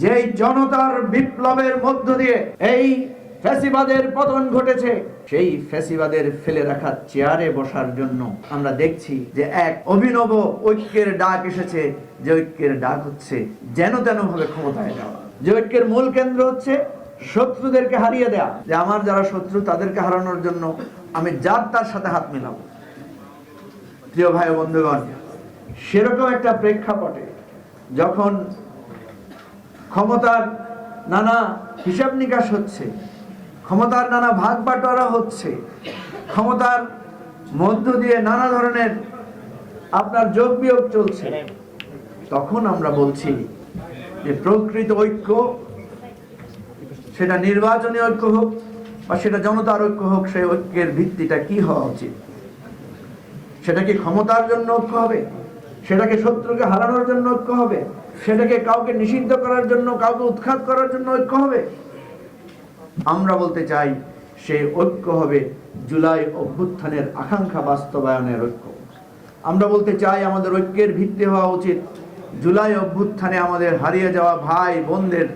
যেই জনতার বিপ্লবের মধ্য দিয়ে এই ফ্যাসিবাদের পতন ঘটেছে, সেই ফ্যাসিবাদের ফেলে রাখা চেয়ারে বসার জন্য আমরা দেখছি যে এক অভিনব ঐক্যের ডাক এসেছে। যে ঐক্যের ডাক হচ্ছে যেন তেন ভাবে ক্ষমতায় যাওয়া। যে ঐক্যের মূল কেন্দ্র হচ্ছে শত্রুদেরকে হারিয়ে দেয়া, যে আমার যারা শত্রু তাদেরকে হারানোর জন্য আমি যার তার সাথে হাত মিলাবো। প্রিয় ভাই ও বন্ধুগণ, সেরকম একটা প্রেক্ষাপটে যখন ক্ষমতার নানা হিসাব নিকাশ হচ্ছে, ক্ষমতার নানা ভাগ বাটোয়ারা হচ্ছে, ক্ষমতার মধ্য দিয়ে নানা ধরনের আপনার যোগ বিয়োগ চলছে, তখন আমরা বলছি যে প্রকৃত ঐক্য, সেটা নির্বাচনী ঐক্য হোক বা সেটা জনতার ঐক্য হোক, সেই ঐক্যের ভিত্তিটা কি হওয়া উচিত? সেটা কি ক্ষমতার জন্য ঐক্য হবে? সেটাকে শত্রুকে হারানোর জন্য ঐক্য হবে? সেটাকে কাউকে নিষিদ্ধ করার জন্য, কাউকে উৎখাত করার জন্য ঐক্য হবে? আমরা বলতে চাই সেই ঐক্য হবে জুলাই অভ্যুত্থানের আকাঙ্ক্ষা বাস্তবায়নের ঐক্য। আমরা বলতে চাই আমাদের ঐক্যের ভিত্তি হওয়া উচিত জুলাই অভ্যুত্থানে আমাদের হারিয়ে যাওয়া ভাই বোনদের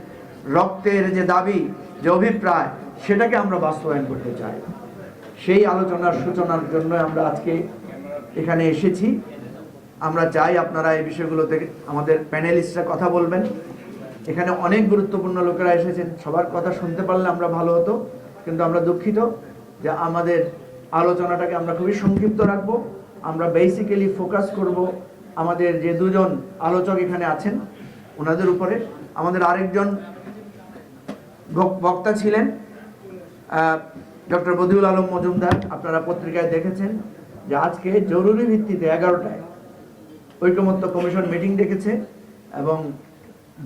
রক্তের যে দাবি, যে অভিপ্রায়, সেটাকে আমরা বাস্তবায়ন করতে চাই। সেই আলোচনার সূচনার জন্য আমরা আজকে এখানে এসেছি। আমরা চাই আপনারা এই বিষয়গুলোতে আমাদের প্যানেলিস্টরা কথা বলবেন। এখানে অনেক গুরুত্বপূর্ণ লোকেরা এসেছেন, সবার কথা শুনতে পারলে আমরা ভালো হতো, কিন্তু আমরা দুঃখিত যে আমাদের আলোচনাটাকে আমরা খুবই সংক্ষিপ্ত রাখবো। আমরা বেসিক্যালি ফোকাস করব আমাদের যে দুজন আলোচক এখানে আছেন ওনাদের উপরে। আমাদের আরেকজন বক্তা ছিলেন ডক্টর বদিউল আলম মজুমদার। আপনারা পত্রিকায় দেখেছেন যে আজকে জরুরি ভিত্তিতে 11টায় ঐকমত্য কমিশন মিটিং ডেকেছে এবং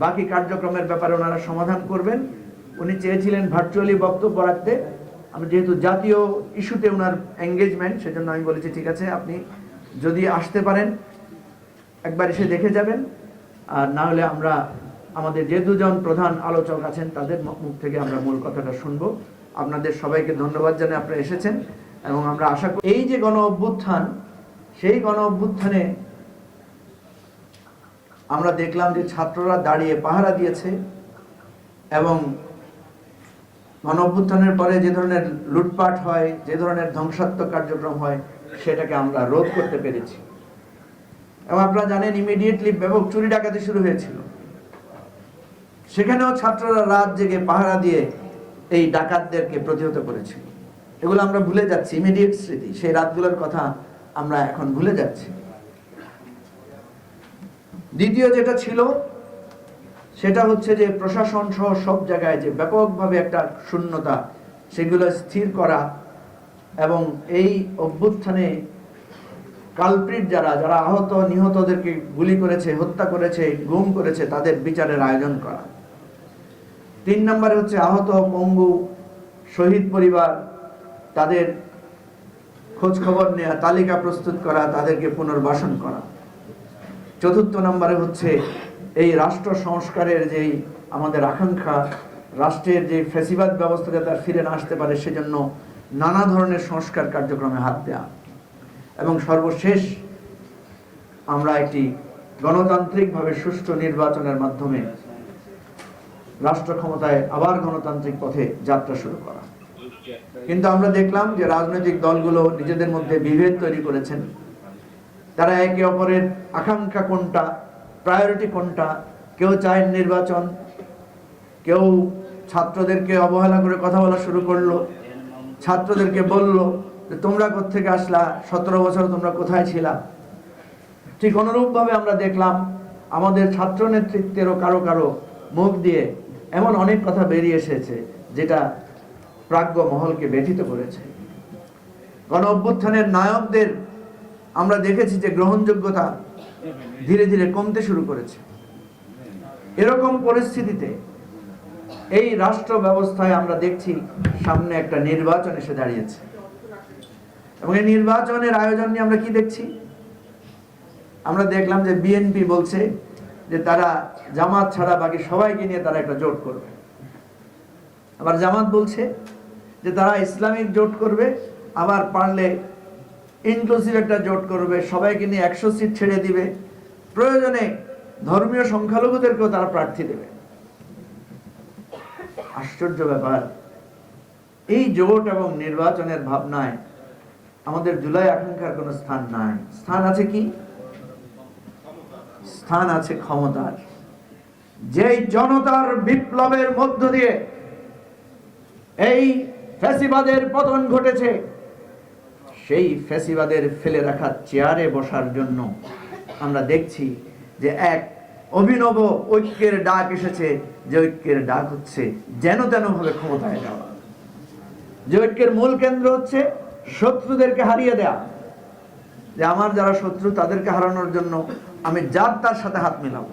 বাকি কার্যক্রমের ব্যাপারে ওনারা সমাধান করবেন। উনি চেয়েছিলেন ভার্চুয়ালি বক্তব্য রাখতে, আমি যেহেতু জাতীয় ইস্যুতে ওনার এঙ্গেজমেন্ট, সেজন্য আমি বলেছি ঠিক আছে, আপনি যদি আসতে পারেন একবার এসে দেখে যাবেন, আর না হলে আমরা আমাদের যে দুজন প্রধান আলোচক আছেন তাদের মুখ থেকে আমরা মূল কথাটা শুনবো। আপনাদের সবাইকে ধন্যবাদ জানাই আপনারা এসেছেন এবং আমরা আশা করি এই যে গণ অভ্যুত্থান, সেই গণ অভ্যুত্থানে আমরা দেখলাম যে ছাত্ররা দাঁড়িয়ে পাহারা দিয়েছে এবং গণ অভ্যুত্থানের পরে যে ধরনের লুটপাট হয়, যে ধরনের ধ্বংসাত্মক কার্যক্রম হয়, সেটাকে আমরা রোধ করতে পেরেছি। এবং আপনারা জানেন ইমিডিয়েটলি ব্যাপক চুরি ডাকাতি শুরু হয়েছিল, সেখানেও ছাত্ররা রাত জেগে পাহারা দিয়ে এই ডাকাতদেরকে প্রতিহত করেছিল। এগুলো আমরা ভুলে যাচ্ছি, ইমিডিয়েট স্মৃতি, সেই রাতগুলোর কথা আমরা এখন ভুলে যাচ্ছি। দ্বিতীয় যেটা ছিল সেটা হচ্ছে যে প্রশাসন সহ সব জায়গায় যে ব্যাপকভাবে একটা শূন্যতা, সেগুলো স্থির করা এবং এই অভ্যুত্থানে কালপ্রিট যারা যারা আহত নিহতদেরকে গুলি করেছে, হত্যা করেছে, গুম করেছে, তাদের বিচারের আয়োজন করা। 3 নম্বরে হচ্ছে আহত পঙ্গু শহীদ পরিবার, তাদের খোঁজ খবর নেওয়া, তালিকা প্রস্তুত করা, তাদেরকে পুনর্বাসন করা। 4 নম্বরে হচ্ছে এই রাষ্ট্র সংস্কারের যেই আমাদের আকাঙ্ক্ষা, রাষ্ট্রের যে ফ্যাসিবাদ ব্যবস্থা যাতে ফিরে না আসতে পারে সেজন্য নানা ধরনের সংস্কার কার্যক্রমে হাত দেওয়া। এবং সর্বশেষ আমরা একটি গণতান্ত্রিকভাবে সুষ্ঠু নির্বাচনের মাধ্যমে রাষ্ট্র ক্ষমতায় আবার গণতান্ত্রিক পথে যাত্রা শুরু করা। কিন্তু আমরা দেখলাম যে রাজনৈতিক দলগুলো নিজেদের মধ্যে বিভেদ তৈরি করেছেন। তারা একে অপরের আকাঙ্ক্ষা কোনটা, প্রায়োরিটি কোনটা, কেউ চায় নির্বাচন, কেউ ছাত্রদেরকে অবহেলা করে কথা বলা শুরু করলো, ছাত্রদেরকে বলল যে তোমরা কোত্থেকে আসলা, 17 বছর তোমরা কোথায় ছিলা। ঠিক অনুরূপভাবে আমরা দেখলাম আমাদের ছাত্র নেতৃত্বেরও কারো কারো মুখ দিয়ে এমন অনেক কথা বেরিয়ে এসেছে যেটা প্রাজ্ঞ মহলকে ব্যথিত করেছে। গণ অভ্যুত্থানের নায়কদের আমরা দেখেছি যে গ্রহণযোগ্যতা ধীরে ধীরে কমতে শুরু করেছে। এরকম পরিস্থিতিতে এই রাষ্ট্র ব্যবস্থায় আমরা দেখছি সামনে একটা নির্বাচন এসে দাঁড়িয়েছে এবং এই নির্বাচনের আয়োজন নিয়ে আমরা কি দেখছি? আমরা দেখলাম যে বিএনপি বলছে যে তারা জামাত ছাড়া বাকি সবাইকে নিয়ে তারা একটা জোট করবে। আবার জামাত বলছে যে তারা ইসলামিক জোট করবে, আবার পারলে ইনক্লুসিভ একটা জোট করবে, সবাইকে নিয়ে 100 সিট ছেড়ে দিবে, প্রয়োজনে ধর্মীয় সংখ্যালঘুদেরকেও তারা প্রার্থী দেবে। আশ্চর্য ব্যাপার, এই জোট এবং নির্বাচনের ভাবনায় আমাদের জুলাই আকাঙ্ক্ষার কোনো স্থান নাই। স্থান আছে কি? স্থান আছে ক্ষমতার। যেই জনতার বিপ্লবের মধ্য দিয়ে এই ফ্যাসিবাদের পতন ঘটেছে, সেই ফ্যাসিবাদের ফেলে রাখা চেয়ারে বসার জন্য আমরা দেখছি যে এক অভিনব ঐক্যের ডাক এসেছে। যে ঐক্যের ডাক হচ্ছে যেন তেন ভাবে ক্ষমতায় যাওয়া। যে ঐক্যের মূল কেন্দ্র হচ্ছে শত্রুদেরকে হারিয়ে দেয়া, যে আমার যারা শত্রু তাদেরকে হারানোর জন্য আমি যার তার সাথে হাত মিলাবো।